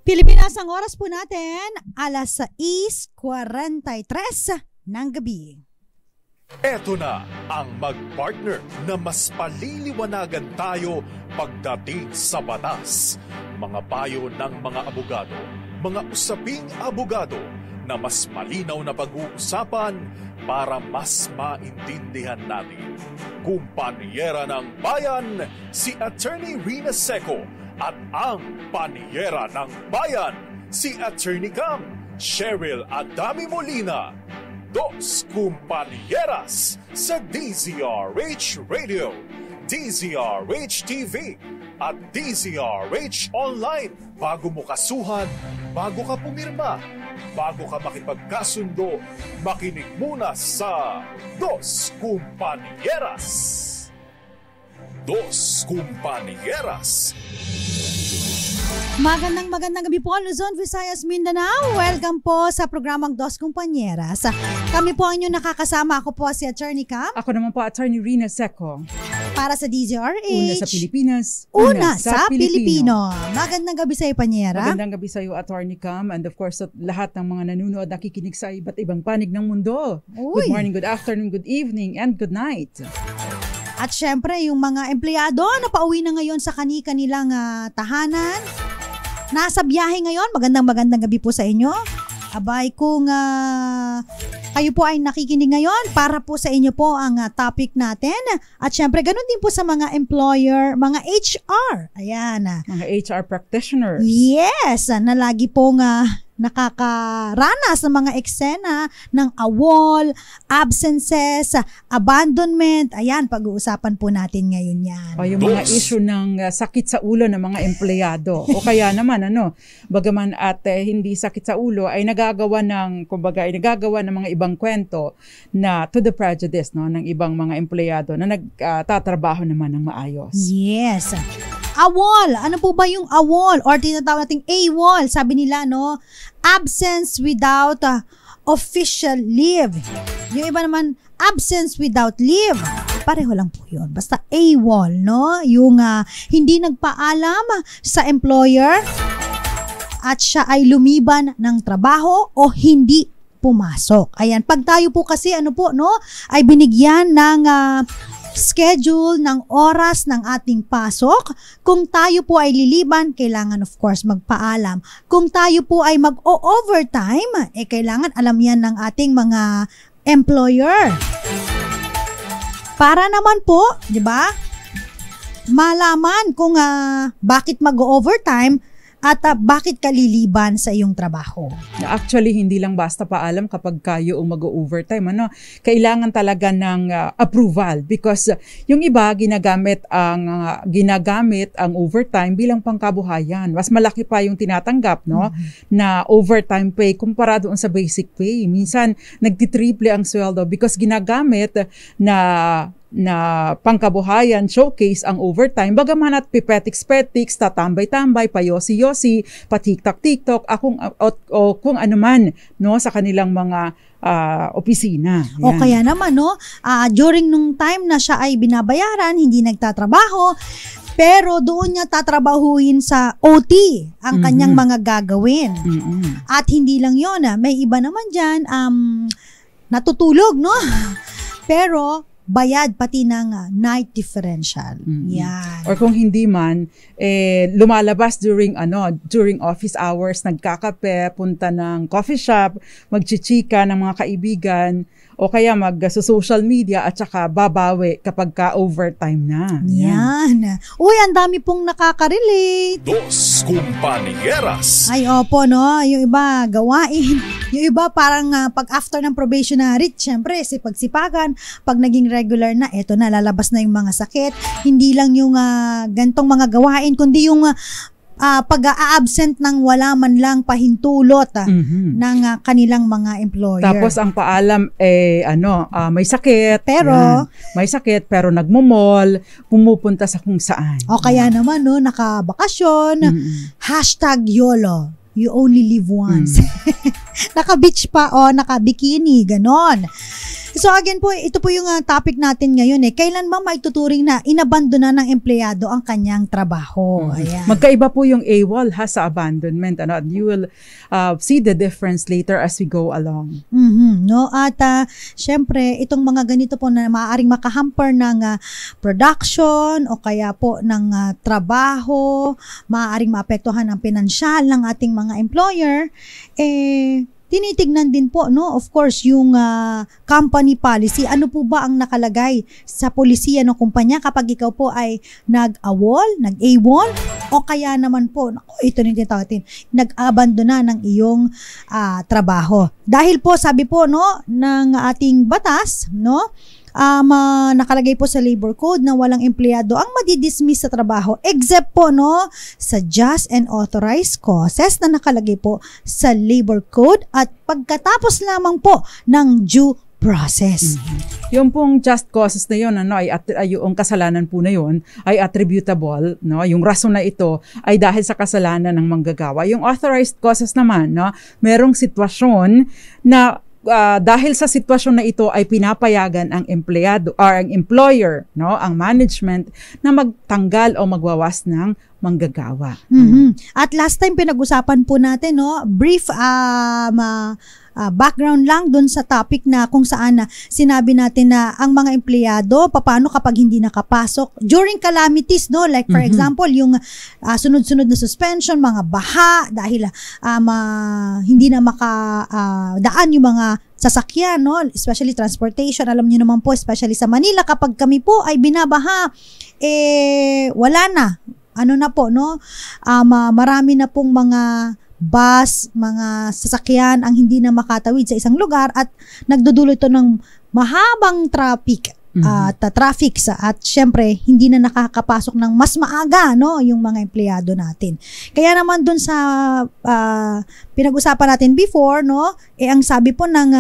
Pilipinas, ang oras po natin, alas 6:43 ng gabi. Eto na ang mag-partner na mas paliliwanagan tayo pagdating sa batas. Mga payo ng mga abogado, mga usaping abogado na mas malinaw na pag-uusapan para mas maintindihan natin. Kumpanyera ng Bayan, si Attorney Rina Seco at ang Panyera ng Bayan, si Attorney Cam, Cheryl Adami Molina. Dos Kumpanieras sa DZRH Radio, DZRH TV at DZRH Online. Bago mo kasuhan, bago ka pumirma, bago ka makipagkasundo, makinig muna sa Dos Kumpanieras. Dos Kumpanieras. Magandang gabi po, Luzon, Visayas, Mindanao. Welcome po sa programang Dos Kumpanieras. Kami po ang inyong nakakasama. Ako po si Attorney Cam. Ako naman po, Attorney Rina Seco. Para sa DZRH. Una sa Pilipinas. Una sa Pilipino. Magandang gabi sa iyo, Panyera. Magandang gabi sa iyo, Attorney Cam. And of course, lahat ng mga nanonood, nakikinig sa iba't ibang panig ng mundo. Uy. Good morning, good afternoon, good evening, and good night. At syempre, yung mga empleyado na pauwi na ngayon sa kanilang tahanan, nasa biyahe ngayon, magandang gabi po sa inyo. Abay, kung kayo po ay nakikinig ngayon, para po sa inyo po ang topic natin. At syempre, ganun din po sa mga employer, mga HR. Ayan. Mga HR practitioners. Yes, na lagi pong nakakaranas ng mga eksena ng awol, absences, abandonment. Ayan, pag-uusapan po natin ngayon yan. O yung mga issue ng sakit sa ulo ng mga empleyado. O kaya naman, bagaman at hindi sakit sa ulo, ay nagagawa ng mga ibang kwento na to the prejudice ng ibang mga empleyado na nagtatrabaho naman ng maayos. Yes. AWOL. Ano po ba yung AWOL? Or tinatawag nating AWOL. Sabi nila, absence without official leave. Yung iba naman, absence without leave. Pareho lang po yun. Basta AWOL, yung hindi nagpaalam sa employer at siya ay lumiban ng trabaho o hindi pumasok. Ayan. Pag tayo po kasi, ay binigyan ng schedule ng oras ng ating pasok. Kung tayo po ay liliban, kailangan of course magpaalam. Kung tayo po ay mag-overtime, kailangan alam yan ng ating mga employer. Para naman po, di ba, malaman kung bakit mag-overtime at bakit ka liliban sa iyong trabaho. Actually, hindi lang basta paalam kapag kayo mag-overtime. Kailangan talaga ng approval because yung iba ginagamit ang overtime bilang pangkabuhayan. Mas malaki pa yung tinatanggap na overtime pay kumpara doon sa basic pay. Minsan nagtitriple ang sweldo because ginagamit na pangkabuhayan, showcase ang overtime, bagaman at pipetiks-petiks, tatambay-tambay, payosi-yosi, patiktok-tiktok, kung ano man sa kanilang mga opisina. Yan. O kaya naman, during nung time na siya ay binabayaran, hindi nagtatrabaho, pero doon niya tatrabahuin sa OT ang kanyang mga gagawin. At hindi lang yun, may iba naman dyan, natutulog, pero bayad pati ng night differential. Yan. Or kung hindi man, lumalabas during office hours, nagkakape, punta ng coffee shop, magchichika ng mga kaibigan, o kaya mag-social media at saka babawi kapag ka-overtime na. Yan. Uy, ang dami pong nakaka-relate. Dos Kumpanieras. Ay, opo, yung iba gawain. Yung iba parang pag after ng probationary, syempre, sipagsipagan. Pag naging regular na, eto na, lalabas na yung mga sakit. Hindi lang yung gantong mga gawain, kundi yung pag-a-absent ng wala man lang pahintulot ng kanilang mga employer. Tapos ang paalam may sakit. Pero may sakit pero nagmo-mall, pumupunta sa kung saan. O kaya naman nakabakasyon. #YOLO. You only live once. Naka-beach pa o naka-bikini, ganon. So again po, ito po yung topic natin ngayon Kailan ba maituturing na inabandona ng empleyado ang kanyang trabaho? Ayan. Magkaiba po yung AWOL sa abandonment. You will see the difference later as we go along. No? At syempre, itong mga ganito po na maaaring makahamper ng production o kaya po ng trabaho, maaaring maapektuhan ang pinansyal ng ating mga employer, tinitignan din po, no? Of course, yung company policy. Ano po ba ang nakalagay sa polisiya ng kumpanya kapag ikaw po ay nag-AWOL, nag-AWOL, o kaya naman po, ito na tinatawag, nag-abandona ng iyong trabaho. Dahil po, sabi po, no, ng ating batas, no, nakalagay po sa labor code na walang empleyado ang madidismiss sa trabaho except po no sa just and authorized causes na nakalagay po sa labor code at pagkatapos lamang po ng due process. Yung pong just causes na yun, yung kasalanan po na yun ay attributable, no? Yung rason na ito ay dahil sa kasalanan ng manggagawa. Yung authorized causes naman, no? Merong sitwasyon na dahil sa sitwasyon na ito ay pinapayagan ang empleyado or ang employer, no, ang management na magtanggal o magwawas ng manggagawa. At last time pinag-usapan po natin, no, brief background lang dun sa topic na kung saan sinabi natin na ang mga empleyado, paano kapag hindi nakapasok during calamities, no? Like for example, yung sunod-sunod na suspension, mga baha, dahil hindi na makadaan yung mga sasakyan, no? Especially transportation. Alam niyo naman po, especially sa Manila, kapag kami po ay binabaha, wala na. Ano na po, no? Marami na pong mga bus, mga sasakyan ang hindi na makatawid sa isang lugar at nagdudulot ito ng mahabang traffic at syempre hindi na nakakapasok ng mas maaga, no, yung mga empleyado natin. Kaya naman dun sa pinag-usapan natin before, no, ang sabi po ng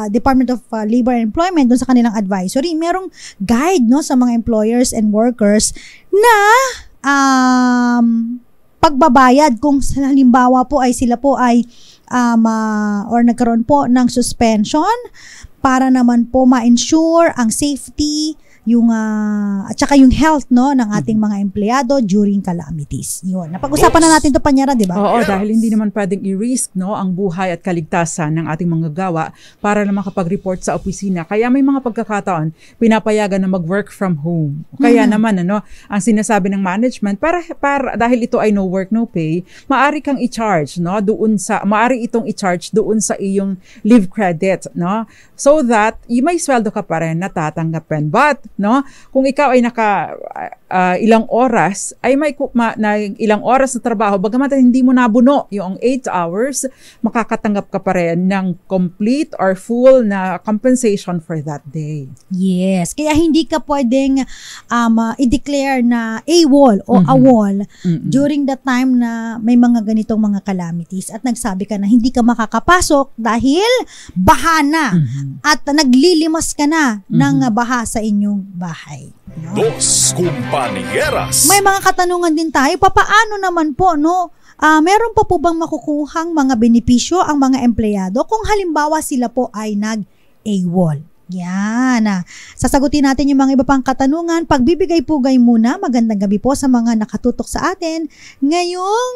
Department of Labor and Employment dun sa kanilang advisory, merong guide, no, sa mga employers and workers na pagbabayad kung halimbawa po ay sila po ay or nagkaroon po ng suspension para naman po ma-ensure ang safety yung at saka yung health, no, ng ating mga empleyado during calamities. Yun. Napag-usapan na natin 'to, Panyara, di ba? Oo, dahil hindi naman pwedeng i-risk, no, ang buhay at kaligtasan ng ating mga gawa para na makapag-report sa opisina. Kaya may mga pagkakataon pinapayagan na mag-work from home. Kaya naman ang sinasabi ng management para dahil ito ay no work no pay, maari kang i-charge, no, maari itong i-charge doon sa iyong leave credit, no? So that may sweldo ka pa rin na tatanggapin. But no, kung ikaw ay ilang oras ay may ilang oras na trabaho, bagamat hindi mo nabuno yung 8 hours, makakatanggap ka pa rin ng complete or full na compensation for that day. Yes, kaya hindi ka pwedeng i-declare na AWOL o AWOL during the time na may mga ganitong mga calamities at nagsabi ka na hindi ka makakapasok dahil baha na at naglilimas ka na ng baha sa inyong bahay. No? Dos Compañeras. May mga katanungan din tayo, papaano naman po, no? Meron pa po bang makukuhang mga benepisyo ang mga empleyado kung halimbawa sila po ay nag-AWOL? Yan. Sasagutin natin yung mga iba pang katanungan. Pagbibigay pugay muna. Magandang gabi po sa mga nakatutok sa atin ngayong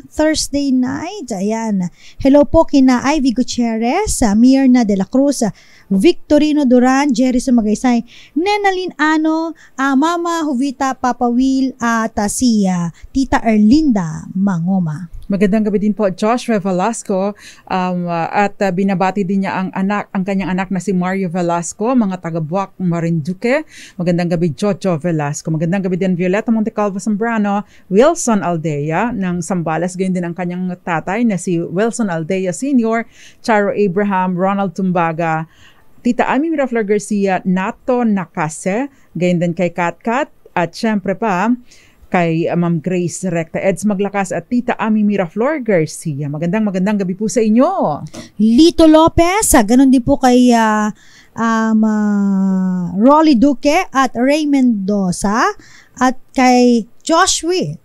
Thursday night. Ayan. Hello po kina Ivy Gutierrez, Mirna de la Cruz, Victorino Duran, Jerry Sumagaysay, Nenalyn Ano, Mama Jovita Papa Will, at si Tita Erlinda Mangoma. Magandang gabi din po Joshua Velasco at binabati din niya ang kanyang anak na si Mario Velasco, mga taga-Buwak, Marinduque. Magandang gabi Jojo Velasco. Magandang gabi din Violeta Montecalvo Zambrano, Wilson Aldea ng Sambales, gayon din ang kanyang tatay na si Wilson Aldea Sr., Charo Abraham, Ronald Tumbaga, Tita Amy Miraflor Garcia, Nato Nakase, gayon din kay Katkat at syempre pa kay Ma'am Grace Recta, Eds Maglakas at Tita Amy Miraflor Garcia. Magandang gabi po sa inyo. Lito Lopez, ganun din po kay Rolly Duque at Ray Mendoza at kay Joshua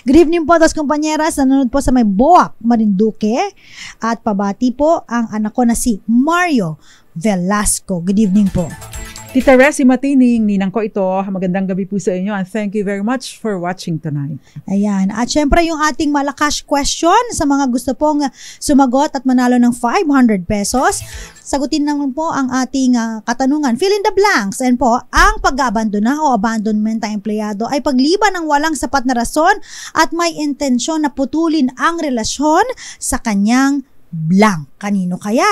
Good evening po, Dos Kumpanyeras. Nanonood po sa may Boac, Marinduque. At pabati po ang anak ko na si Mario Velasco. Good evening po. Tita Resi Matining, ninang ko ito. Magandang gabi po sa inyo and thank you very much for watching tonight. Ayan. At syempre yung ating malakas question sa mga gusto pong sumagot at manalo ng 500 pesos. Sagutin naman po ang ating katanungan. Fill in the blanks. And po, ang pag-abandona o abandonment ng empleyado ay pagliban ng walang sapat na rason at may intensyon na putulin ang relasyon sa kanyang blank. Kanino kaya?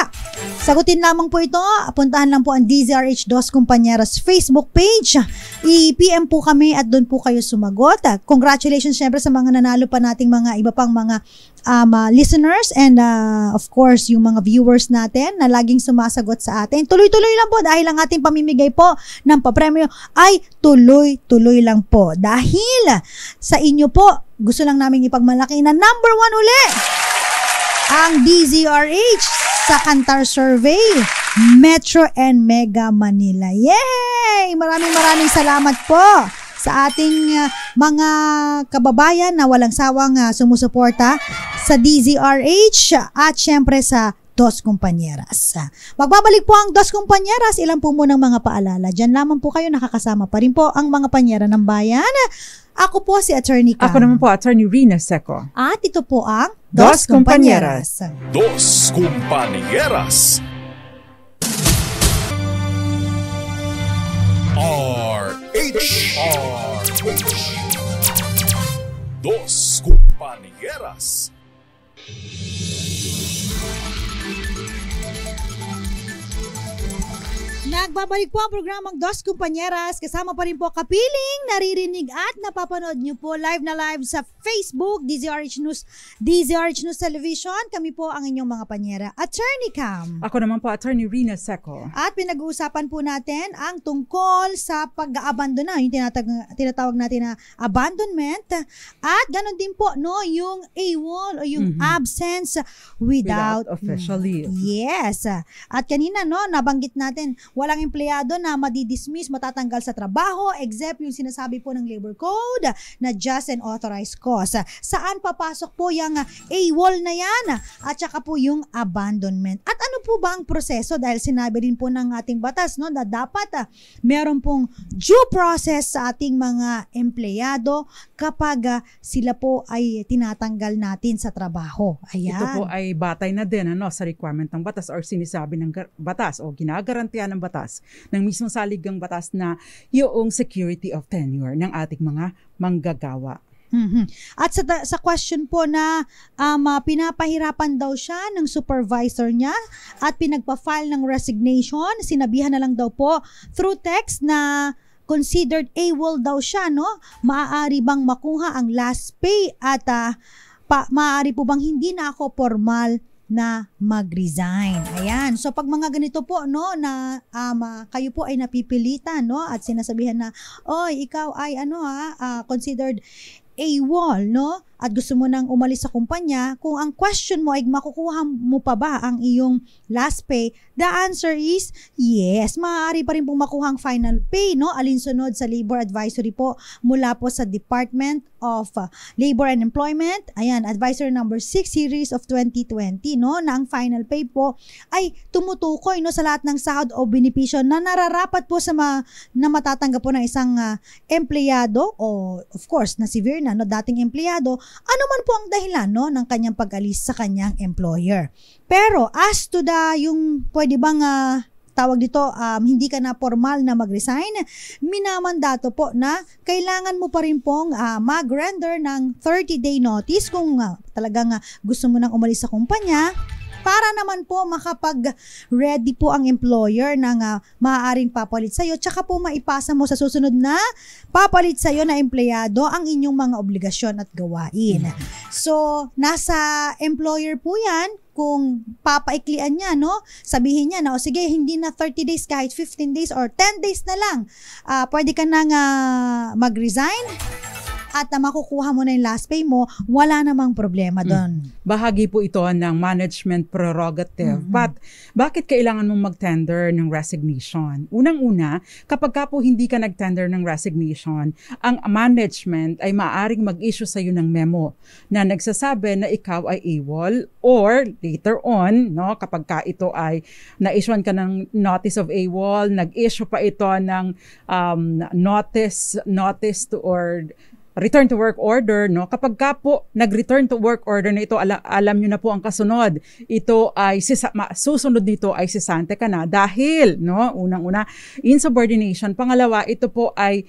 Sagutin lamang po ito. Puntahan lang po ang DZRH Dos Kumpanyeras Facebook page. I-PM po kami at doon po kayo sumagot. Congratulations syempre sa mga nanalo pa nating mga iba pang mga listeners and of course yung mga viewers natin na laging sumasagot sa atin. Tuloy-tuloy lang po dahil ang ating pamimigay po ng papremyo ay tuloy-tuloy lang po. Dahil sa inyo po, gusto lang namin ipagmalaki na number 1 uli ang DZRH sa Kantar Survey, Metro and Mega Manila. Yay! Maraming salamat po sa ating mga kababayan na walang sawang sumusuporta sa DZRH at syempre sa Dos Kumpanyeras. Magbabalik po ang Dos Kumpanyeras. Ilan po munang mga paalala. Diyan lamang po kayo, nakakasama pa rin po ang mga panyera ng bayan. Ako po si Attorney Cam. Ako naman po, Attorney Rina Seco. At ito po ang Dos Kumpanyeras. Dos Compañeras. RH. Dos Compañeras. Nagbabalik po ang programang Dos Kumpanyeras. Kasama pa rin po kapiling, naririnig at napapanood nyo po live na live sa Facebook, DZRH News, DZRH News Television. Kami po ang inyong mga panyera. Attorney Cam. Ako naman po, Attorney Rina Seco. At pinag-uusapan po natin ang tungkol sa pag-aabandona, yung tinatawag natin na abandonment. At ganon din po, no, yung AWOL o yung absence without official leave. Yes. At kanina, no, nabanggit natin, walang empleyado na madidismiss, matatanggal sa trabaho, except yung sinasabi po ng Labor Code na just and authorized cause. Saan papasok po yung AWOL na yan? At saka po yung abandonment. At ano po ba ang proseso? Dahil sinabi rin po ng ating batas, no, na dapat meron pong due process sa ating mga empleyado kapag sila po ay tinatanggal natin sa trabaho. Ayan. Ito po ay batay na din sa requirement ng batas or sinisabi ng batas o ginagarantiyan ng batas ng mismong saligang batas na yung security of tenure ng ating mga manggagawa. At sa question po na pinapahirapan daw siya ng supervisor niya at pinagpa-file ng resignation, sinabihan na lang daw po through text na considered AWOL daw siya, no? Maaari bang makuha ang last pay at maaari po bang hindi na ako formal na mag-resign. Ayan. So pag mga ganito po, no, na kayo po ay napipilitan, no, at sinasabihan na, oy, ikaw ay considered AWOL, no? At gusto mo nang umalis sa kumpanya, kung ang question mo ay makukuha mo pa ba ang iyong last pay, the answer is yes. Maaari pa rin pong makuha ang final pay, no? Alinsunod sa labor advisory po mula po sa Department of Labor and Employment. Ayan, advisory number 6 series of 2020, no? Na ang final pay po ay tumutukoy, no, sa lahat ng sahod o benepisyo na nararapat po sa na matatanggap po ng isang empleyado o of course na severe na, no, dating empleyado. Ano man po ang dahilan, no, ng kanyang pag-alis sa kanyang employer. Pero as to yung pwede bang tawag dito, hindi ka na formal na mag-resign, minamandato po na kailangan mo pa rin pong mag-render ng 30-day notice kung talagang gusto mo nang umalis sa kumpanya, para naman po makapag-ready po ang employer ng maaaring papalit sa'yo, tsaka po maipasa mo sa susunod na papalit sa'yo na empleyado ang inyong mga obligasyon at gawain. So, nasa employer po yan kung papaiklian niya, no? Sabihin niya na, o sige, hindi na 30 days, kahit 15 days or 10 days na lang, pwede ka nang mag-resign. at makukuha mo na yung last pay mo, wala namang problema doon. Bahagi po ito ng management prerogative. But bakit kailangan mong mag-tender ng resignation? Unang-una, kapag ka po hindi ka nag-tender ng resignation, ang management ay maaaring mag-issue sa iyo ng memo na nagsasabi na ikaw ay AWOL, or later on, no, kapag ka ito ay na-issuean ka ng notice of AWOL, nag-issue pa ito ng notice to or return to work order, no? Kapag ka po nag-return to work order na ito, alam nyo na po ang kasunod. Ito ay susunod nito ay sisante ka na dahil, no, unang-una insubordination. Pangalawa, ito po ay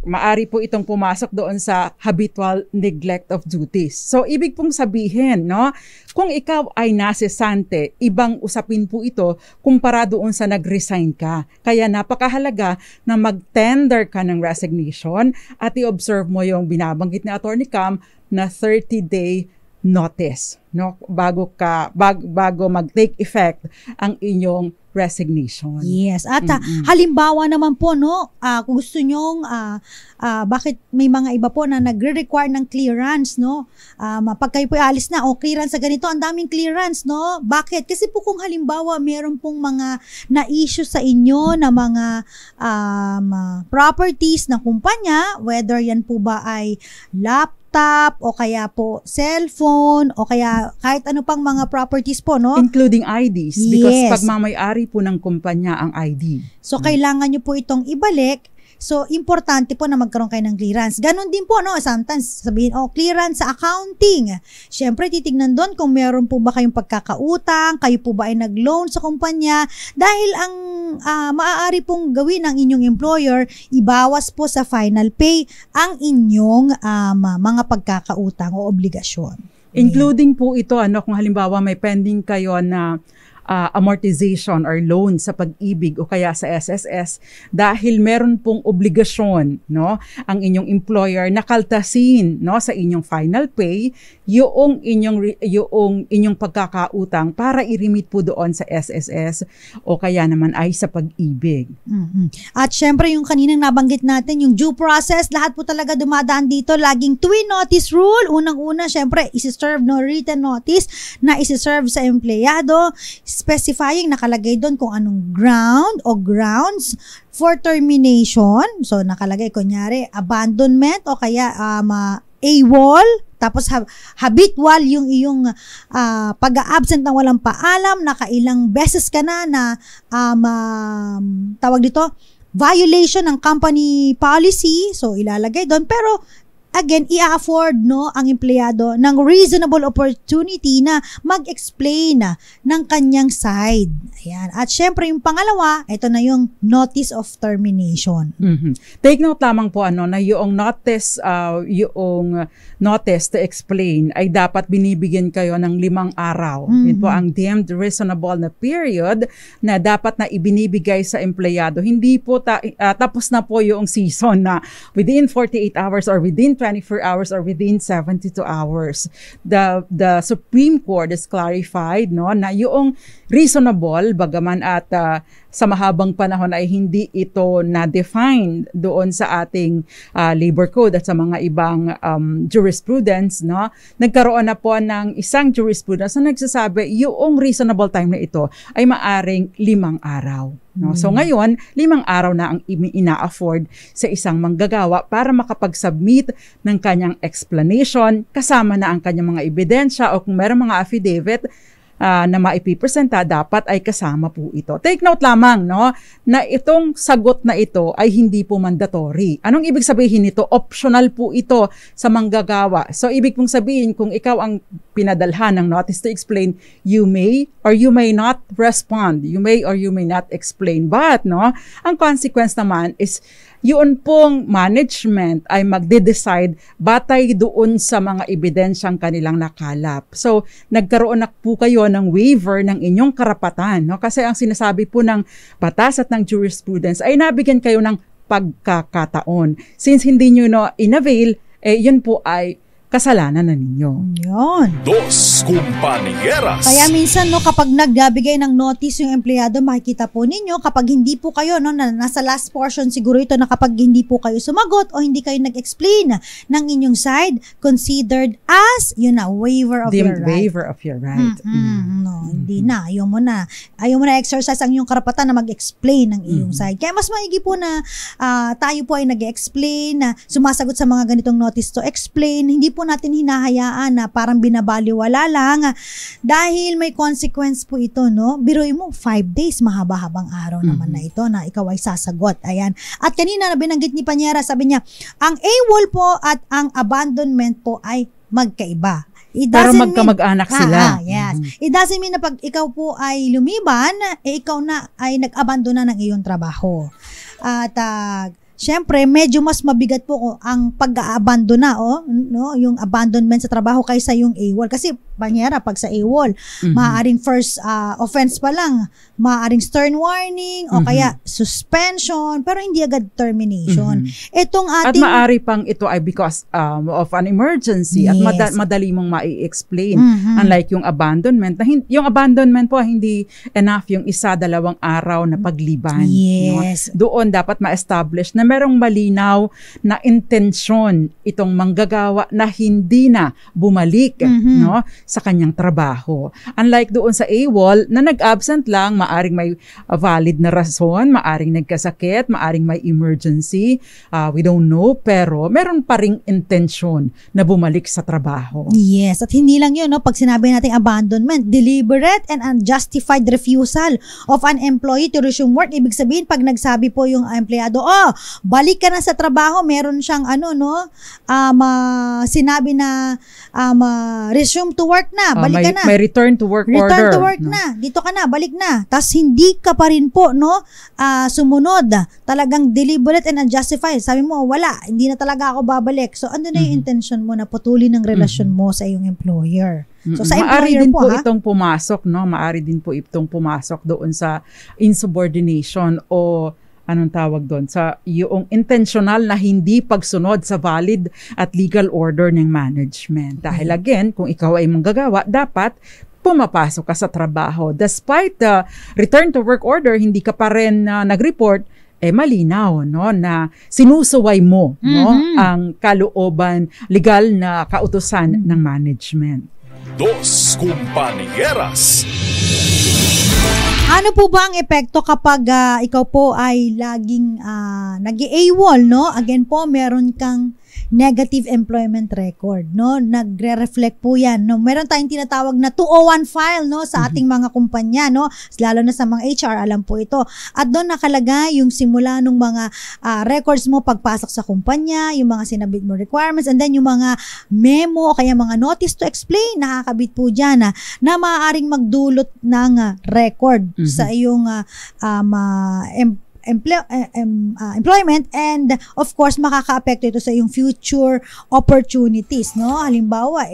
maari po itong pumasok doon sa habitual neglect of duties. So, ibig pong sabihin, no, kung ikaw ay nasesante, ibang usapin po ito kumpara doon sa nag-resign ka. Kaya napakahalaga na mag-tender ka ng resignation at i-observe mo yung binabanggit ni Attorney Cam na 30-day notice, no, bago mag-take effect ang inyong resignation. Yes. At halimbawa naman po, no, kung gusto nyong, bakit may mga iba po na nagre-require ng clearance, no? Pag kayo po alis na, clearance sa ganito, ang daming clearance, no? Bakit? Kasi po kung halimbawa meron pong mga na-issue sa inyo na mga properties ng kumpanya, whether yan po ba ay laptop, o kaya po cellphone, o kaya kahit ano pang mga properties po, no? Including IDs. Because Yes. pagmamay-ari po ng kumpanya ang ID. So, kailangan nyo po itong ibalik. So, importante po na magkaroon kayo ng clearance. Ganon din po, no? Sometimes, sabihin, clearance sa accounting. Siyempre, titignan doon kung meron po ba kayong pagkakautang, kayo po ba ay nag-loan sa kumpanya. Dahil ang maaari pong gawin ng inyong employer, ibawas po sa final pay ang inyong mga pagkakautang o obligasyon. Including po ito, kung halimbawa may pending kayo na amortization or loan sa Pag-ibig o kaya sa SSS, dahil meron pong obligasyon, no, ang inyong employer na kaltasin, no, sa inyong final pay yung inyong pagkakautang para i-remit po doon sa SSS o kaya naman ay sa Pag-ibig. At syempre yung kaninang nabanggit natin, yung due process, lahat po talaga dumadaan dito, laging twin notice rule. Unang-una, syempre, isi-serve no written notice na isi-serve sa empleyado, specifying, nakalagay doon kung anong ground o grounds for termination. So, nakalagay, kunyari, abandonment o kaya AWOL, tapos habitual yung iyong pag-a-absent ng walang paalam, nakailang beses ka na tawag dito, violation ng company policy. So, ilalagay doon. Pero, again, i-afford, no, ang empleyado ng reasonable opportunity na mag-explain ng kanyang side. Ayan. At syempre, yung pangalawa, ito na yung notice of termination. Take note lamang po na yung notice to explain ay dapat binibigyan kayo ng 5 araw. Yun po ang deemed reasonable na period na dapat na ibinibigay sa empleyado. Hindi po tapos na po yung season na within 48 hours or within 24 hours or within 72 hours. The Supreme Court has clarified, no, na yung reasonable, bagaman at sa mahabang panahon ay hindi ito na-define doon sa ating labor code at sa mga ibang jurisprudence, no, nagkaroon na po ng isang jurisprudence na nagsasabi yung reasonable time na ito ay maaring 5 araw. No? So ngayon, 5 araw na ang ina-afford sa isang manggagawa para makapag-submit ng kanyang explanation, kasama na ang kanyang mga ebidensya o kung mayroong mga affidavit na maipipresenta, dapat ay kasama po ito. Take note lamang, no, na itong sagot na ito ay hindi po mandatory. Anong ibig sabihin nito? Optional po ito sa manggagawa. So, ibig pong sabihin, kung ikaw ang pinadalhan ng notice to explain, you may or you may not respond. You may or you may not explain. But, no, ang consequence naman is yun pong management ay magde-decide batay doon sa mga ebidensyang kanilang nakalap. So, nagkaroon na po kayo ng waiver ng inyong karapatan, no? Kasi ang sinasabi po ng batas at ng jurisprudence ay nabigyan kayo ng pagkakataon. Since hindi nyo inavail, yun po ay kasalanan na ninyo. Yun. Dos Compañeras. Kaya minsan, no, kapag nagbibigay ng notice yung empleyado, makikita po ninyo, kapag hindi po kayo, no, nasa last portion siguro ito, na kapag hindi po kayo sumagot o hindi kayo nag-explain ng inyong side, considered as, yun na, waiver of your Deemed right. waiver of your right. No, hindi na. Ayaw mo na. Ayaw mo na exercise ang iyong karapatan na mag-explain ng iyong side. Kaya mas maigi po na tayo po ay nag-explain, na sumasagot sa mga ganitong notice to explain. Hindi po natin hinahayaan na parang binabaliwala lang dahil may consequence po ito, no? Biruin mo, 5 days, mahaba-habang araw naman na ito na ikaw ay sasagot. Ayan. At kanina na binanggit ni Panyera, sabi niya, ang AWOL po at ang abandonment po ay magkaiba. It Pero doesn't magkamag-anak sila. Yes. It doesn't mean na pag ikaw po ay lumiban, ikaw na ay nag-abandona ng iyong trabaho. At syempre, medyo mas mabigat po ang pag-aabandona, no? Yung abandonment sa trabaho kaysa yung AWOL. Kasi, Panyera, pag sa AWOL, maaaring first offense pa lang, maaaring stern warning, o kaya suspension, pero hindi agad termination. Itong At ating... maari pang ito ay because of an emergency at madali mong mai-explain. Unlike yung abandonment, yung abandonment po hindi enough yung 1-2 araw na pagliban. Yes. No? Doon dapat ma-establish na merong malinaw na intensyon itong manggagawa na hindi na bumalik no, sa kanyang trabaho. Unlike doon sa AWOL na nag-absent lang, maaring may valid na rason, maaring nagkasakit, maaring may emergency, we don't know, pero meron pa ring intensyon na bumalik sa trabaho. Yes, at hindi lang yun, no? Pag sinabi natin abandonment, deliberate and unjustified refusal of an employee to resume work. Ibig sabihin, pag nagsabi po yung empleyado, balik ka na sa trabaho, meron siyang sinabi na resume to work na, balik ka na. May return to work order. Return to work na, dito ka na, balik na. Tapos hindi ka pa rin po, sumunod. Talagang deliberate and unjustified. Sabi mo, wala, hindi na talaga ako babalik. So, ano na yung intention mo na putulin ng relasyon mo sa iyong employer? So, sa maari employer din po, itong pumasok, no? Maari din po itong pumasok doon sa insubordination o anong tawag doon, sa yung intentional na hindi pagsunod sa valid at legal order ng management. Dahil again, kung ikaw ay manggagawa, dapat pumapasok ka sa trabaho. Despite the return to work order, hindi ka pa rin nag-report, malinaw, no, na sinusuway mo no, ang kalooban, legal na kautusan ng management. Dos Compañeras. Ano po ba ang epekto kapag ikaw po ay laging nag-AWOL, no? Again po, meron kang negative employment record, no? Nagre-reflect po 'yan, no? Meron tayong tinatawag na 201 file, no, sa ating mga kumpanya, no? Lalo na sa mga HR, alam po ito. At doon nakalagay yung simula ng mga records mo pagpasok sa kumpanya, yung mga sinabit mo requirements, and then yung mga memo o kaya mga notice to explain, nakakabit po diyan na maaaring magdulot ng record sa iyong employment, and of course makaka-apekto ito sa iyong future opportunities, no? Halimbawa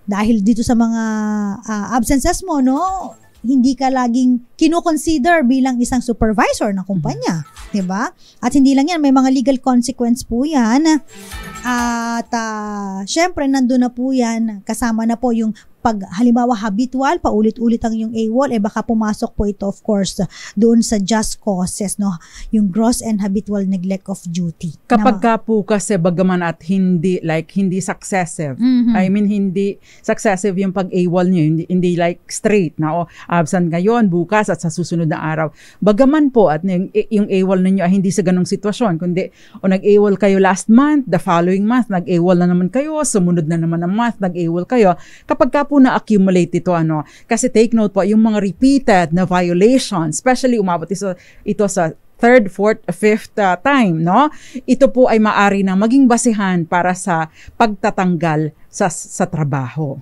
dahil dito sa mga absences mo, no, hindi ka laging kino-consider bilang isang supervisor ng kumpanya, 'di ba? At hindi lang 'yan, may mga legal consequence po 'yan. At syempre nandun na po 'yan, kasama na po yung pag halimbawa habitual, paulit-ulit ang yung AWOL, baka pumasok po ito of course doon sa just causes, no, yung gross and habitual neglect of duty. Kapag ka po kasi bagaman at hindi successive, I mean hindi successive yung pag-AWOL nyo, hindi like straight na absent ngayon, bukas at sa susunod na araw. Bagaman po at yung AWOL ninyo ay hindi sa ganong sitwasyon, kundi nag-AWOL kayo last month, the following month nag-AWOL na naman kayo, sumunod na naman ang month nag-AWOL kayo. Kapag ka po na-accumulate ito, kasi take note po, yung mga repeated na violations, especially umabot ito sa 3rd, 4th, 5th time, no? Ito po ay maari na maging basihan para sa pagtatanggal sa trabaho.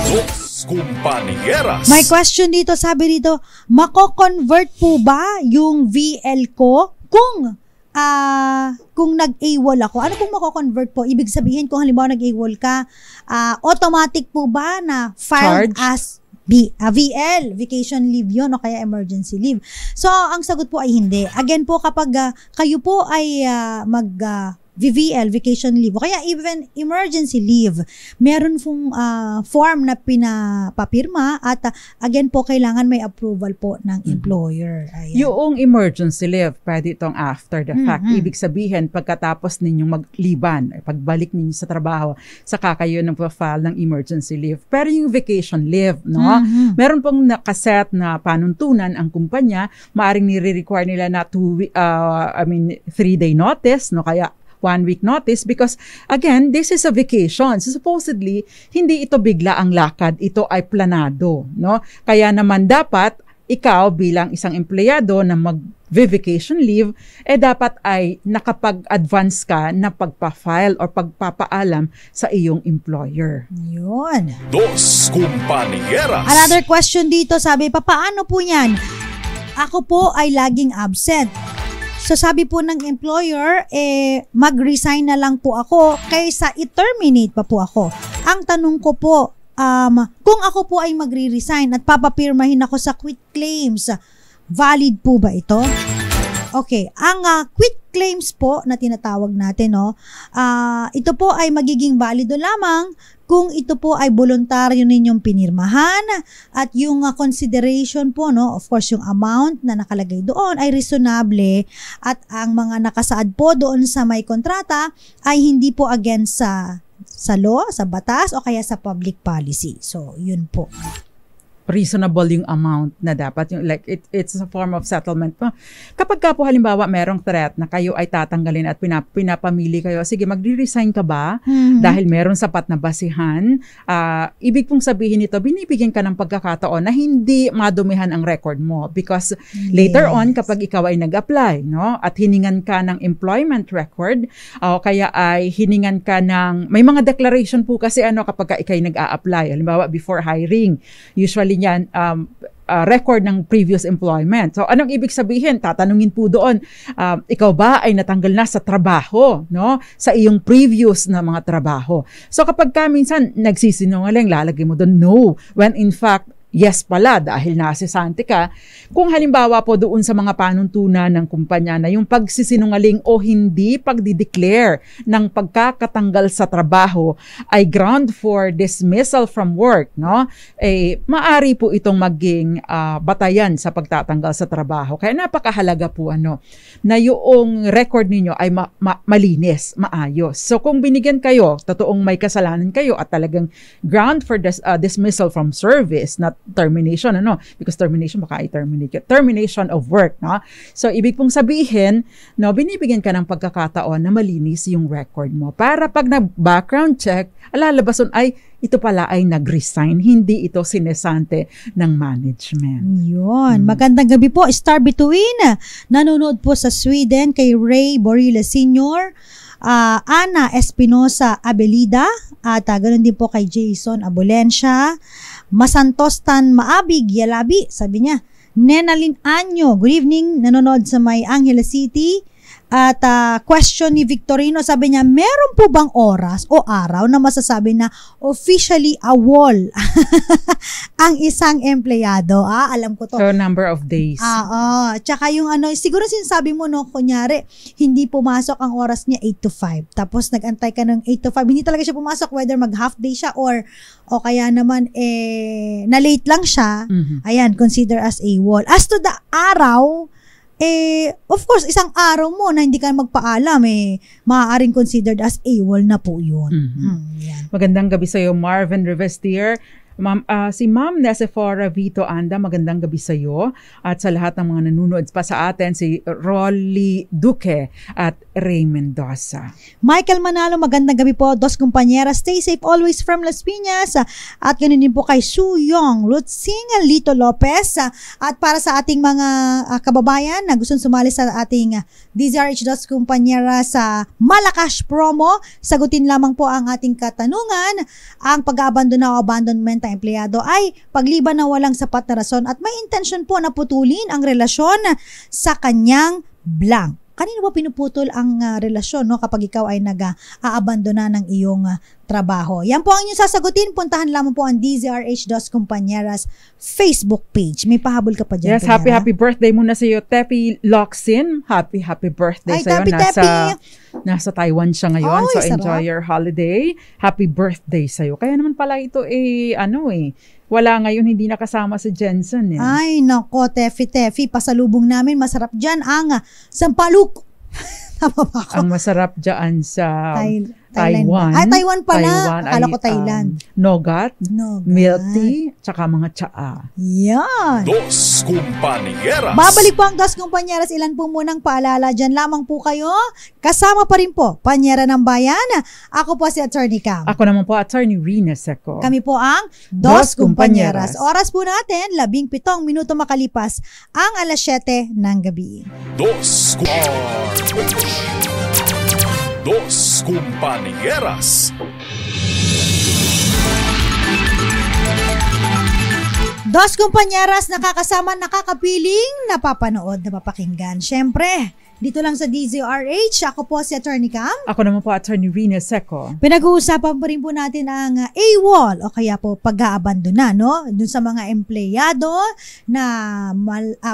Dos Compañeras. May question dito, sabi dito, mako-convert po ba yung VL ko kung nag-AWOL ako? Ano pong mako-convert po? Ibig sabihin, kung halimbawa nag-AWOL ka, automatic po ba na filed as VL, vacation leave yun, o kaya emergency leave? So, ang sagot po ay hindi. Again po, kapag kayo po ay VVL, vacation leave, o kaya even emergency leave, meron pong form na pinapapirma at again po, kailangan may approval po ng employer. Ayan. Yung emergency leave, pwede itong after the fact. Ibig sabihin, pagkatapos ninyong magliban, pagbalik ninyo sa trabaho, saka kayo nag-file ng emergency leave. Pero yung vacation leave, no? Meron pong nakaset na panuntunan ang kumpanya, maaring nire-require nila na 3-day notice, no? Kaya 1 week notice, because again, this is a vacation. So supposedly, hindi ito bigla ang lakad, ito ay planado, no? Kaya naman dapat ikaw bilang isang empleyado na mag-vacation leave, dapat ay nakapag-advance ka na pagpa-file or pagpapaalam sa iyong employer. Yun. Dos Compañeras. Another question dito, sabi, paano po yan? Ako po ay laging absent. So sabi po ng employer, mag-resign na lang po ako kaysa i-terminate pa po ako. Ang tanong ko po, kung ako po ay magre-resign at papapirmahin ako sa quit claims, valid po ba ito? Okay, ang quit claims po na tinatawag natin, no, ito po ay magiging valido lamang kung ito po ay voluntaryo ninyong pinirmahan at yung consideration po, no, of course yung amount na nakalagay doon ay reasonable at ang mga nakasaad po doon sa may kontrata ay hindi po against sa law, sa batas o kaya sa public policy. So, yun po. Reasonable yung amount na dapat, yung like it's a form of settlement po. Kapag ka po halimbawa merong threat na kayo ay tatanggalin at pinapamili kayo, sige, magre-resign ka ba dahil meron sapat na basihan, ibig pong sabihin nito, binibigyan ka ng pagkakataon na hindi madumihan ang record mo, because later on kapag ikaw ay nag-apply, no, at hiningan ka ng employment record, kaya ay hiningan ka ng, may mga declaration po kasi kapag ka ikay nag-a-apply, halimbawa before hiring, usually yan, record ng previous employment. So, anong ibig sabihin? Tatanungin po doon, ikaw ba ay natanggal na sa trabaho, no? Sa iyong previous na mga trabaho. So, kapag minsan nagsisinungaling, lalagay mo doon, no. When in fact, yes pala, dahil nasisante ka. Kung halimbawa po doon sa mga panuntunan ng kumpanya na yung pagsisinungaling o hindi pagdideclare ng pagkakatanggal sa trabaho ay ground for dismissal from work, no? Maari po itong maging batayan sa pagtatanggal sa trabaho. Kaya napakahalaga po na yung record ninyo ay malinis, maayos. So kung binigyan kayo, totoong may kasalanan kayo at talagang ground for dismissal from service, not termination, because termination baka i-terminate ka. Termination of work, no? So, ibig pong sabihin, no, binibigyan ka ng pagkakataon na malinis yung record mo. Para pag na-background check, alalabason ay, ito pala ay nag-resign, hindi ito sinesante ng management. Yun. Magandang gabi po, Star Between. Nanonood po sa Sweden kay Ray Borilla Sr., Ana Espinosa Abelida, at ganoon din po kay Jason Abulencia, Masantostan Maabig Yalabi, sabi niya, Nenalyn Anyo, good evening, nanonood sa may Angeles City. At question ni Victorino, sabi niya, meron po bang oras o araw na masasabi na officially AWOL ang isang empleyado? Alam ko to. So, number of days. Tsaka yung siguro sinasabi mo, no, kunyari, hindi pumasok ang oras niya 8 to 5. Tapos nag-antay ka ng 8 to 5. Hindi talaga siya pumasok, whether mag-half day siya o kaya naman, na-late lang siya. Ayan, consider as AWOL. As to the araw, of course, isang araw mo na hindi ka magpaalam, maaaring considered as AWOL na po yun. Yan. Magandang gabi sa iyo, Marvin Revestier. Si Ma'am Nesefora Vito Anda, magandang gabi sa iyo. At sa lahat ng mga nanonood pa sa atin, si Rolly Duque at Ray Mendoza. Michael Manalo, magandang gabi po. Dos Compañeras, stay safe always from Las Piñas. At ganun din po kay Su Yong, Lutzing, Lito Lopez. At para sa ating mga kababayan na gustong sumali sa ating DZRH Dos Compañeras sa Malakas promo, sagutin lamang po ang ating katanungan. Ang pag-abandona o abandonment ng empleyado ay pagliban na walang sapat na rason at may intention po na putulin ang relasyon sa kanyang blank. Kanino ba pinuputol ang relasyon, no, kapag ikaw ay nag-aabandona ng iyong trabaho. Yan po ang inyong sasagutin. Puntahan lamang po ang DZRH Dos Compañeras Facebook page. May pahabol ka pa dyan. Yes, happy birthday muna sa iyo, Tepi Loxin. Happy birthday sa iyo. Nasa Taiwan siya ngayon. Oy, so sarap. Enjoy your holiday. Happy birthday sa iyo. Kaya naman pala ito wala ngayon, hindi nakasama si Jensen. Ay, nako, Tefi, pasalubong namin. Masarap dyan ang sampaluk. Tama ba ako? Ang masarap dyan sa Taiwan. Ay, Taiwan pala. Akala ko Thailand. Nogat, milk tea, tsaka mga tsaa. Yan. Dos Compañeras. Babalik po ang Dos Compañeras. Ilan po munang paalala. Dyan lamang po kayo. Kasama pa rin po, Panyera ng Bayan. Ako po si Attorney Cam. Ako naman po, Attorney Rina Seco. Kami po ang Dos Compañeras. Oras po natin, 17 minuto makalipas ang 7:00 ng gabi. Dos Compañeras. Dos Compañeras, nakakasama, nakakapiling, napapanood, napapakinggan. Siyempre, dito lang sa DZRH, ako po si Attorney Cam. Ako naman po, Attorney Rina Seco. Pinag-uusapan pa rin po natin ang AWOL o kaya po pag-aabandona, no? Dun sa mga empleyado na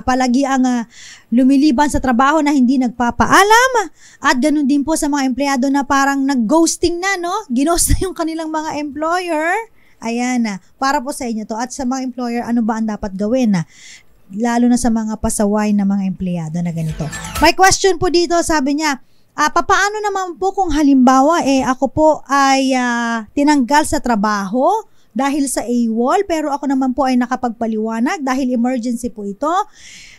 palagi ang lumiliban sa trabaho na hindi nagpapaalam at ganun din po sa mga empleyado na parang nag-ghosting na, no? Ginost na yung kanilang mga employer. Ayan na, para po sa inyo to. At sa mga employer, ano ba ang dapat gawin na? Lalo na sa mga pasaway na mga empleyado na ganito. May question po dito, sabi niya, papaano naman po kung halimbawa ako po ay tinanggal sa trabaho dahil sa AWOL, pero ako naman po ay nakapagpaliwanag dahil emergency po ito.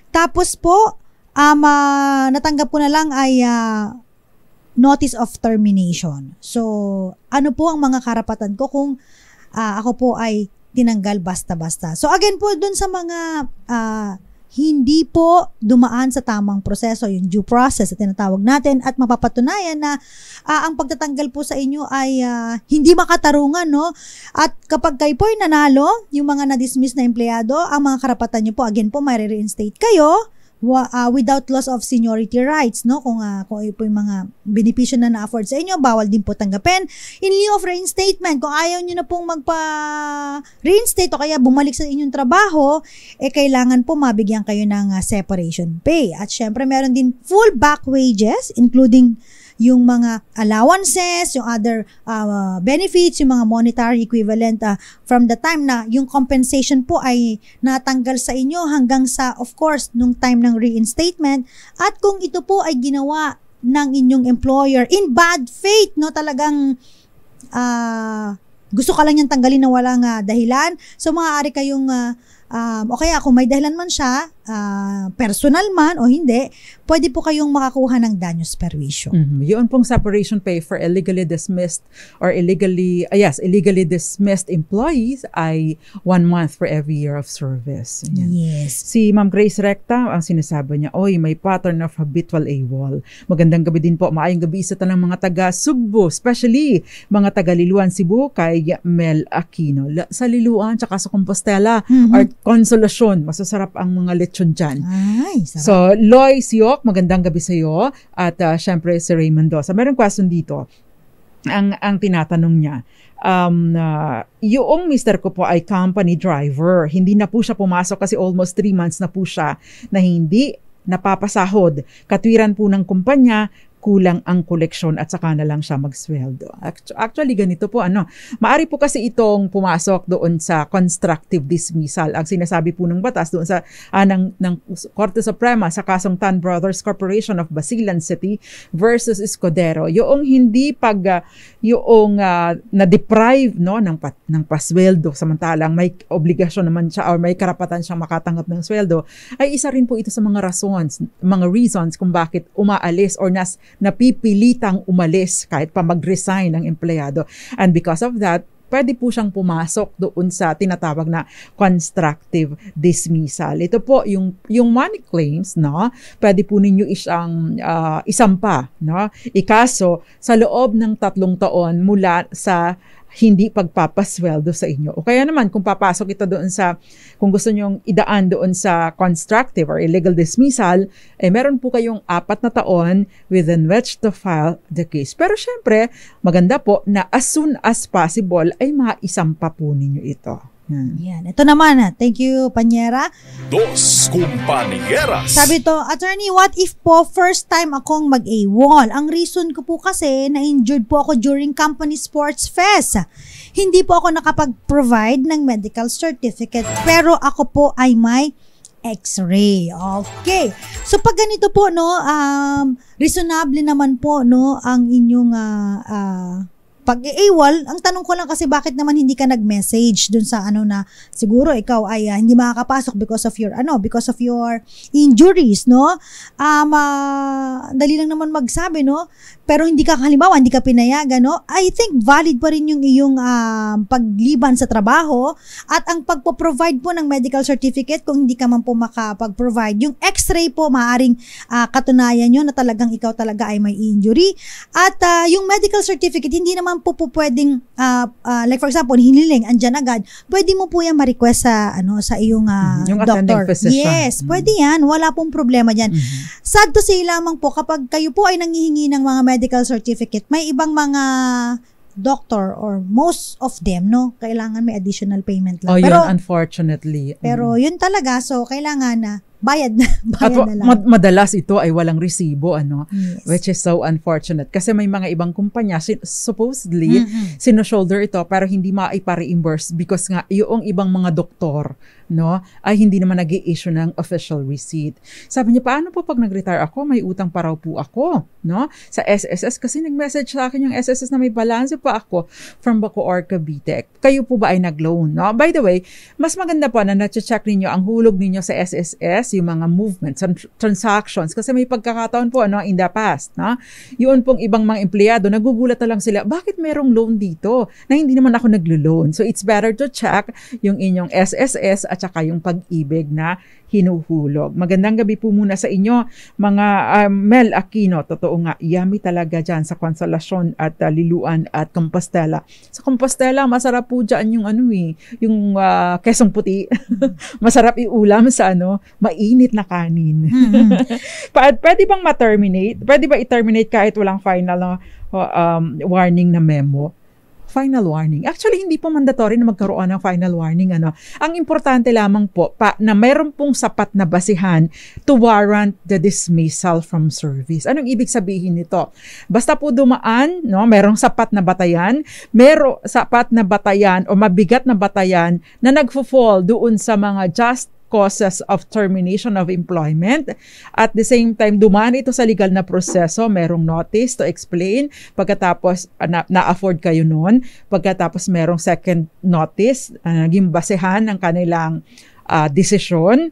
Tapos po, natanggap ko na lang ay notice of termination. So, ano po ang mga karapatan ko kung ako po ay tinanggal basta-basta. So again po, dun sa mga hindi po dumaan sa tamang proseso, yung due process na tinatawag natin, at mapapatunayan na ang pagtatanggal po sa inyo ay hindi makatarungan, no? At kapag kayo po ay nanalo, yung mga na-dismiss na empleyado, ang mga karapatan nyo po, again po, may reinstate kayo without loss of seniority rights, no? Kung po yung mga benepisyo na na-afford sa inyo, bawal din po tanggapin. In lieu of reinstatement, kung ayaw nyo na pong magpa-reinstate o kaya bumalik sa inyong trabaho, kailangan po mabigyan kayo ng separation pay. At syempre, meron din full back wages, including yung mga allowances, yung other benefits, yung mga monetary equivalent from the time na yung compensation po ay natanggal sa inyo hanggang sa, of course, nung time ng reinstatement. At kung ito po ay ginawa ng inyong employer in bad faith, no, talagang gusto ka lang niyang tanggalin na walang dahilan, so maaari kayong o kaya kung may dahilan man siya, personal man o hindi, pwede po kayong makakuha ng danyos perwisyo. Yun pong separation pay for illegally dismissed or illegally dismissed employees ay 1 month for every year of service. Yan. Yes. Si Ma'am Grace Recta, ang sinasabi niya, may pattern of habitual AWOL. Magandang gabi din po, maayong gabi sa tanang mga taga Sugbo, especially mga taga Liluan, Cebu, kay Mel Aquino. Sa Liluan, tsaka sa Compostela, or Consolacion, masasarap ang mga lechon dyan. Ay, sarap. So, Loy Siok, magandang gabi sa iyo. At syempre si Ray Mendoza. Meron question dito. Ang tinatanong niya, yung mister ko po ay company driver. Hindi na po siya pumasok kasi almost 3 months na po siya na hindi napapasahod. Katwiran po ng kumpanya, kulang ang koleksyon at saka na lang siya magsweldo. Actually, ganito po, maari po kasi itong pumasok doon sa constructive dismissal. Ang sinasabi po ng batas doon sa ng Korte Suprema sa kasong Tan Brothers Corporation of Basilan City versus Escudero. Yung hindi na-deprive, no, ng pasweldo, samantalang may obligasyon naman siya or may karapatan siyang makatanggap ng sweldo, ay isa rin po ito sa mga reasons kung bakit umaalis or napipilitang umalis kahit pa mag-resign ng empleyado. And because of that, pwede po siyang pumasok doon sa tinatawag na constructive dismissal. Ito po, yung money claims, no, pwede po ninyo isampa, no, ikaso sa loob ng 3 taon mula sa hindi pagpapasweldo sa inyo. O kaya naman, kung papasok ito doon sa, kung gusto nyong idaan doon sa constructive or illegal dismissal, meron po kayong 4 na taon within which to file the case. Pero syempre, maganda po na as soon as possible ay maisampa po ninyo ito. Yan. Ito naman, thank you, Panyera. Dos Compañeras. Sabi to, attorney, what if po first time akong mag-AWOL? Ang reason ko po kasi, na-injured po ako during company sports fest. Hindi po ako nakapag-provide ng medical certificate, pero ako po ay may X-ray. Okay. So pag ganito po, no, reasonable naman po, no, ang inyong pag-AWOL, ang tanong ko lang kasi bakit naman hindi ka nag-message dun sa na siguro ikaw ay hindi makakapasok because of your injuries, no? Dali lang naman magsabi, no? Pero hindi ka halimbawa, hindi ka pinayagan, no? I think valid pa rin yung iyong pagliban sa trabaho at ang pagpo-provide po ng medical certificate kung hindi ka man po makapag-provide. Yung X-ray po, maaaring katunayan nyo na talagang ikaw talaga ay may injury. At yung medical certificate, hindi naman po pwedeng like for example, hiniling andyan agad, pwede mo po yan ma-request sa iyong yung doctor. Physician. Yes, pwede yan. Wala pong problema dyan. Sad to say lamang po, kapag kayo po ay nanghihingi ng mga medical certificate, may ibang mga doctor or most of them, no, kailangan may additional payment lang. Pero yun, unfortunately. Pero yun talaga, so kailangan na bayad na lang. Madalas ito ay walang resibo, yes. Which is so unfortunate. Kasi may mga ibang kumpanya, supposedly, sino-shoulder ito, pero hindi maipa-reimburse because nga, yung ibang mga doktor, no, ay hindi naman nag-i-issue ng official receipt. Sabi niya, paano po pag nag-retire ako, may utang pa raw po ako, no, sa SSS, kasi nag-message sa akin yung SSS na may balance pa ako from Bacoor, Cavite. Kayo po ba ay nag-loan, no? By the way, mas maganda po na na-check ninyo ang hulog ninyo sa SSS, yung mga movements and transactions, kasi may pagkakataon po in the past, no? Yun pong ibang mga empleyado, nagugulat na lang sila, bakit merong loan dito na hindi naman ako naglo-loan? So it's better to check yung inyong SSS at saka yung pag-ibig na hinuhulog. Magandang gabi po muna sa inyo, mga Mel Aquino. Totoo nga, yummy talaga dyan sa Consolacion at Liluan at Compostela. Sa Compostela, masarap po dyan yung yung kesong puti. Masarap iulam sa mainit na kanin. Pwede bang ma-terminate? Pwede ba i-terminate kahit walang final warning na memo? Final warning. Actually, hindi po mandatory na magkaroon ng final warning. Ang importante lamang po na mayroon pong sapat na basihan to warrant the dismissal from service. Anong ibig sabihin nito? Basta po dumaan, no, mayroong sapat na batayan, mayroong sapat na batayan o mabigat na batayan na nagfo-fall doon sa mga just causes of termination of employment. At the same time, dumaan ito sa legal na proseso, merong notice to explain, pagkatapos na-afford kayo noon, pagkatapos merong second notice, naging basehan ng kanilang desisyon,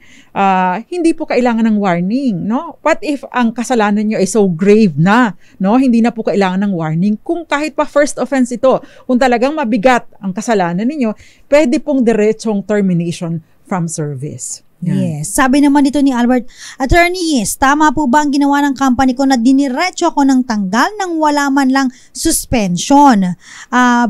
hindi po kailangan ng warning, no? What if ang kasalanan nyo ay so grave na, no? Hindi na po kailangan ng warning. Kung kahit pa first offense ito, kung talagang mabigat ang kasalanan ninyo, pwede pong diretsong termination from service. Yes. Sabi naman dito ni Albert, Attorney, tama po ba ang ginawa ng company ko na diniretso ako ng tanggal nang wala man lang suspension?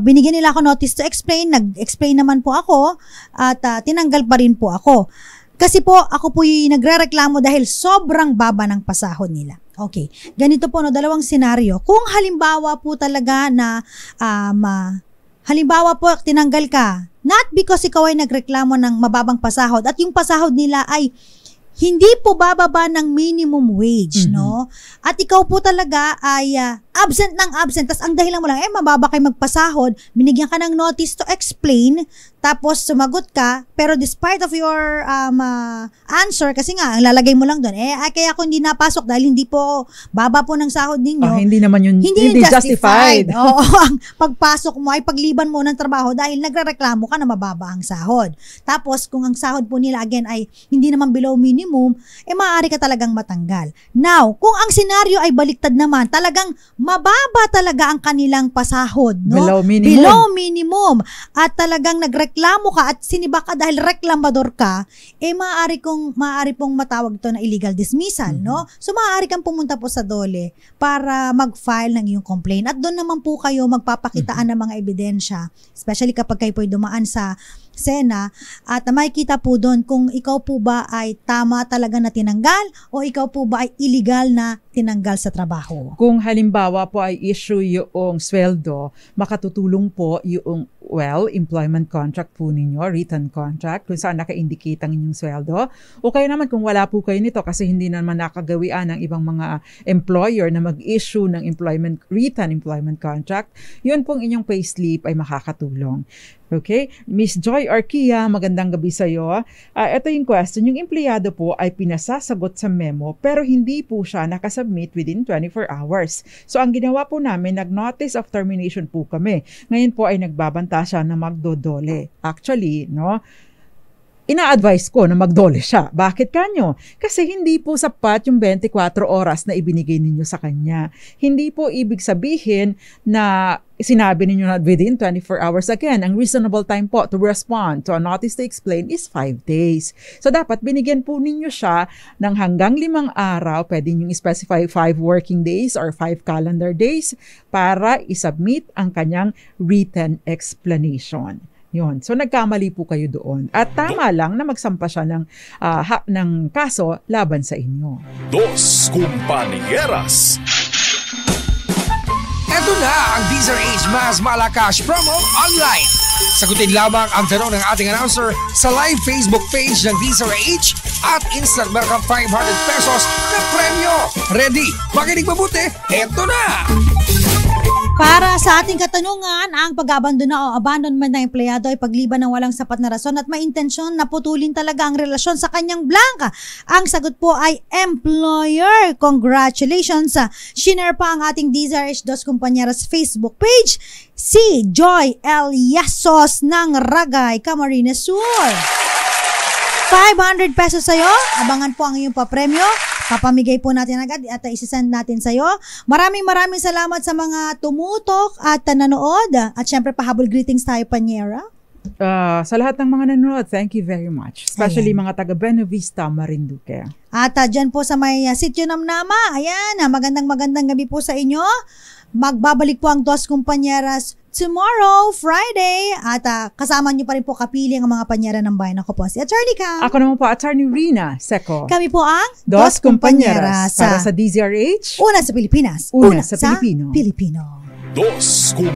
Binigyan nila ako notice to explain, nag-explain naman po ako at tinanggal pa rin po ako. Kasi po, ako po yung nagrereklamo dahil sobrang baba ng pasahod nila. Okay. Ganito po, dalawang senaryo. Kung halimbawa po talaga na halimbawa po, tinanggal ka, not because ikaw ay nagreklamo ng mababang pasahod at yung pasahod nila ay hindi po bababa ng minimum wage, no? At ikaw po talaga ay absent ng absent. Tas ang dahilan mo lang, mababa kayo magpasahod, binigyan ka ng notice to explain, tapos sumagot ka, pero despite of your answer, kasi nga, ang lalagay mo lang doon, kaya ako hindi napasok dahil hindi po baba po ng sahod ninyo. Hindi naman yun, hindi justified. Oo, ang pagpasok mo ay pagliban mo ng trabaho dahil nagrereklamo ka na mababa ang sahod. Tapos, kung ang sahod po nila, again, ay hindi naman below minimum, maaari ka talagang matanggal. Now, kung ang senaryo ay baliktad naman, talagang mababa talaga ang kanilang pasahod, no? Below minimum. Below minimum. At talagang nagreklamo ka at siniba ka dahil reklamador ka, maaari pong matawag ito na illegal dismissal, no? So, maaari kang pumunta po sa DOLE para mag-file ng iyong complaint. At doon naman po kayo magpapakitaan ng mga ebidensya, especially kapag kayo po'y dumaan sa SENA, at makikita po doon kung ikaw po ba ay tama talaga na tinanggal o ikaw po ba ay illegal na tinanggal sa trabaho. Kung halimbawa po ay issue yung sweldo, makatutulong po yung employment contract po ninyo, written contract, kung saan naka-indicate ang inyong sweldo. O kaya naman kung wala po kayo nito kasi hindi naman nakagawian ng ibang mga employer na mag-issue ng written employment contract, yun pong inyong payslip ay makakatulong. Okay? Miss Joy Arquia, magandang gabi sa iyo. Ito yung question. Yung empleyado po ay pinasasagot sa memo pero hindi po siya nakasubmit within 24 hours. So, ang ginawa po namin, nag-notice of termination po kami. Ngayon po ay nagbabanta siya na magdodole. Actually, no, ina-advise ko na magdole siya. Bakit kanyo? Kasi hindi po sapat yung 24 oras na ibinigay ninyo sa kanya. Hindi po ibig sabihin na sinabi ninyo na within 24 hours. Again, ang reasonable time po to respond to a notice to explain is 5 days. So, dapat binigyan po ninyo siya ng hanggang 5 araw. Pwede nyo specify 5 working days or 5 calendar days para isubmit ang kanyang written explanation. Yun. So, nagkamali po kayo doon. At tama lang na magsampa siya ng kaso laban sa inyo. Dos Compañeras. Ito na ang DZRH Mas Malakas Promo Online. Sagutin lamang ang tanong ng ating announcer sa live Facebook page ng DZRH at instant meron kang 500 pesos na premyo. Ready? Makinig mabuti. Ito na! Para sa ating katanungan, ang pag-abandona o abandonment ng empleyado ay pagliban ng walang sapat na rason at may intensyon na putulin talaga ang relasyon sa kanyang blanca. Ang sagot po ay employer. Congratulations! Shinare pa ang ating DZRH Dos Compañeras Facebook page, si Joy L. Yasos ng Ragay, Camarines Sur. 500 pesos sa'yo. Abangan po ang iyong papremyo. Papamigay po natin agad at isasend natin sa'yo. Maraming salamat sa mga tumutok at nanood. At syempre, pahabol greetings tayo, Panyera. Sa lahat ng mga nanonood, thank you very much. Especially mga taga Buena Vista, Marinduque. At dyan po sa may sityo Namnama, ayan, magandang gabi po sa inyo. Magbabalik po ang Dos Compañeras tomorrow, Friday. At kasama niyo pa rin po kapiling ang mga panyera ng bayan. Ako po si Attorney Cam. Ako naman po, Attorney Rina Seco. Kami po ang Dos Compañeras para sa DZRH. Una sa Pilipinas. Una sa Pilipino. Pilipino. Dos